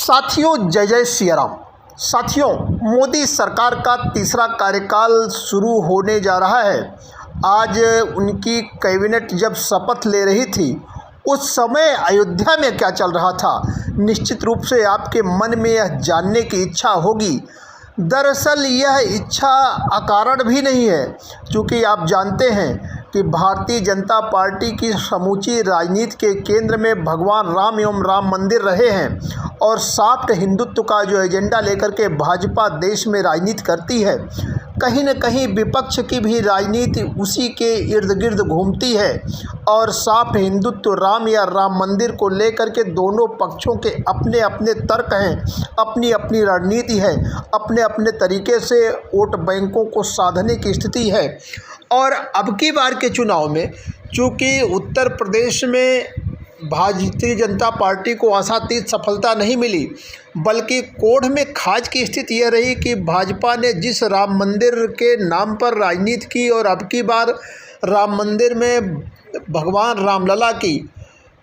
साथियों, जय जय सिया राम। साथियों, मोदी सरकार का तीसरा कार्यकाल शुरू होने जा रहा है। आज उनकी कैबिनेट जब शपथ ले रही थी, उस समय अयोध्या में क्या चल रहा था, निश्चित रूप से आपके मन में यह जानने की इच्छा होगी। दरअसल यह इच्छा अकारण भी नहीं है, क्योंकि आप जानते हैं कि भारतीय जनता पार्टी की समूची राजनीति के केंद्र में भगवान राम एवं राम मंदिर रहे हैं और सॉफ्ट हिंदुत्व का जो एजेंडा लेकर के भाजपा देश में राजनीति करती है। कहीं न कहीं विपक्ष की भी राजनीति उसी के इर्द गिर्द घूमती है और सॉफ्ट हिंदुत्व राम या राम मंदिर को लेकर के दोनों पक्षों के अपने अपने तर्क हैं, अपनी अपनी रणनीति है, अपने अपने तरीके से वोट बैंकों को साधने की स्थिति है। और अब की बार के चुनाव में चूँकि उत्तर प्रदेश में भारतीय जनता पार्टी को आशातीत सफलता नहीं मिली, बल्कि कोढ़ में खाज की स्थिति यह रही कि भाजपा ने जिस राम मंदिर के नाम पर राजनीति की और अब की बार राम मंदिर में भगवान रामलला की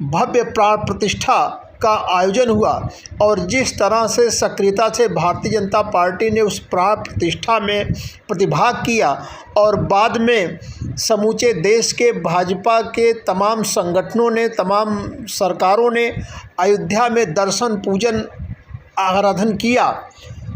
भव्य प्राण प्रतिष्ठा का आयोजन हुआ और जिस तरह से सक्रियता से भारतीय जनता पार्टी ने उस प्राण प्रतिष्ठा में प्रतिभाग किया और बाद में समूचे देश के भाजपा के तमाम संगठनों ने, तमाम सरकारों ने अयोध्या में दर्शन पूजन आराधन किया,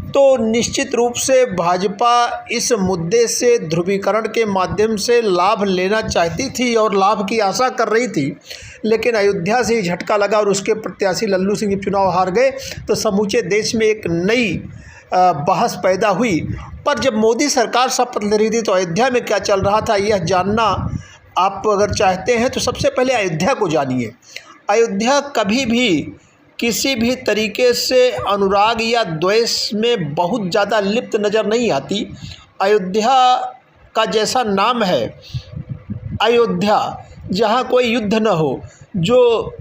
तो निश्चित रूप से भाजपा इस मुद्दे से ध्रुवीकरण के माध्यम से लाभ लेना चाहती थी और लाभ की आशा कर रही थी। लेकिन अयोध्या से ही झटका लगा और उसके प्रत्याशी लल्लू सिंह चुनाव हार गए, तो समूचे देश में एक नई बहस पैदा हुई। पर जब मोदी सरकार शपथ ले रही थी तो अयोध्या में क्या चल रहा था, यह जानना आप अगर चाहते हैं तो सबसे पहले अयोध्या को जानिए। अयोध्या कभी भी किसी भी तरीके से अनुराग या द्वेष में बहुत ज़्यादा लिप्त नज़र नहीं आती। अयोध्या का जैसा नाम है, अयोध्या, जहाँ कोई युद्ध न हो, जो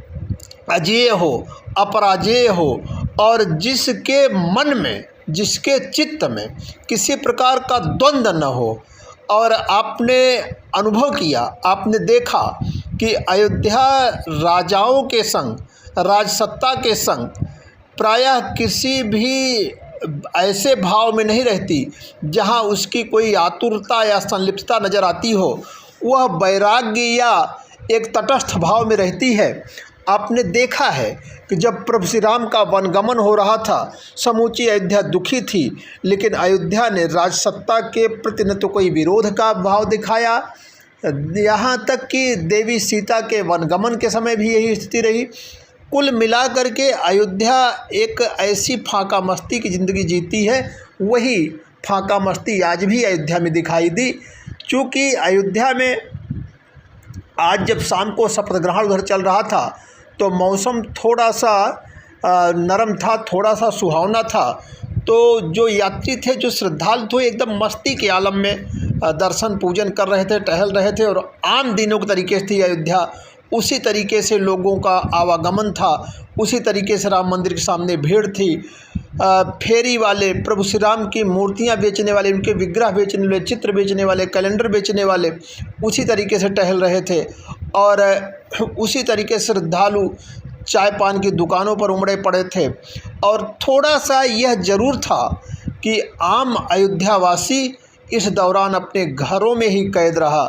अजेय हो, अपराजेय हो और जिसके मन में, जिसके चित्त में किसी प्रकार का द्वंद्व न हो। और आपने अनुभव किया, आपने देखा कि अयोध्या राजाओं के संग, राजसत्ता के संग प्रायः किसी भी ऐसे भाव में नहीं रहती जहां उसकी कोई आतुरता या संलिप्तता नज़र आती हो। वह वैराग्य या एक तटस्थ भाव में रहती है। आपने देखा है कि जब प्रभु श्री राम का वनगमन हो रहा था, समूची अयोध्या दुखी थी, लेकिन अयोध्या ने राजसत्ता के प्रति न तो कोई विरोध का भाव दिखाया, यहाँ तक कि देवी सीता के वनगमन के समय भी यही स्थिति रही। कुल मिलाकर के अयोध्या एक ऐसी फाका मस्ती की ज़िंदगी जीती है। वही फाका मस्ती आज भी अयोध्या में दिखाई दी। चूँकि अयोध्या में आज जब शाम को शपथ ग्रहण उधर चल रहा था तो मौसम थोड़ा सा नरम था, थोड़ा सा सुहावना था, तो जो यात्री थे, जो श्रद्धालु थे, एकदम मस्ती के आलम में दर्शन पूजन कर रहे थे, टहल रहे थे और आम दिनों के तरीके से थी अयोध्या। उसी तरीके से लोगों का आवागमन था, उसी तरीके से राम मंदिर के सामने भीड़ थी। फेरी वाले, प्रभु श्री राम की मूर्तियां बेचने वाले, उनके विग्रह बेचने वाले, चित्र बेचने वाले, कैलेंडर बेचने वाले उसी तरीके से टहल रहे थे और उसी तरीके से श्रद्धालु चाय पान की दुकानों पर उमड़े पड़े थे। और थोड़ा सा यह ज़रूर था कि आम अयोध्यावासी इस दौरान अपने घरों में ही कैद रहा।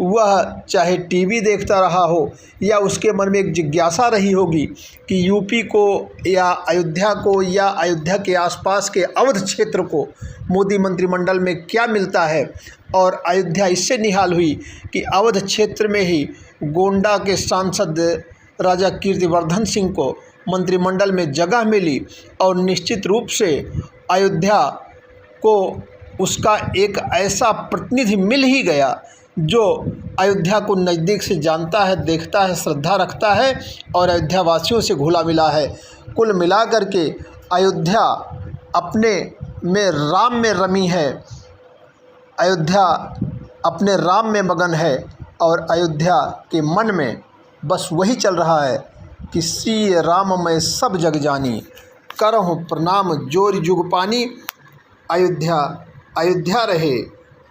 वह चाहे टीवी देखता रहा हो या उसके मन में एक जिज्ञासा रही होगी कि यूपी को या अयोध्या को या अयोध्या के आसपास के अवध क्षेत्र को मोदी मंत्रिमंडल में क्या मिलता है। और अयोध्या इससे निहाल हुई कि अवध क्षेत्र में ही गोंडा के सांसद राजा कीर्तिवर्धन सिंह को मंत्रिमंडल में जगह मिली और निश्चित रूप से अयोध्या को उसका एक ऐसा प्रतिनिधि मिल ही गया जो अयोध्या को नज़दीक से जानता है, देखता है, श्रद्धा रखता है और अयोध्या वासियों से घुला मिला है। कुल मिलाकर के अयोध्या अपने में राम में रमी है, अयोध्या अपने राम में मगन है और अयोध्या के मन में बस वही चल रहा है कि श्री राम मैं सब जग जानी, करहूँ प्रणाम जोर जुग पानी। अयोध्या अयोध्या रहे,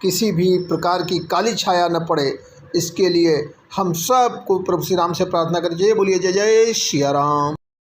किसी भी प्रकार की काली छाया न पड़े, इसके लिए हम सब को प्रभु श्री राम से प्रार्थना करें। जय बोलिए, जय जय सिया राम।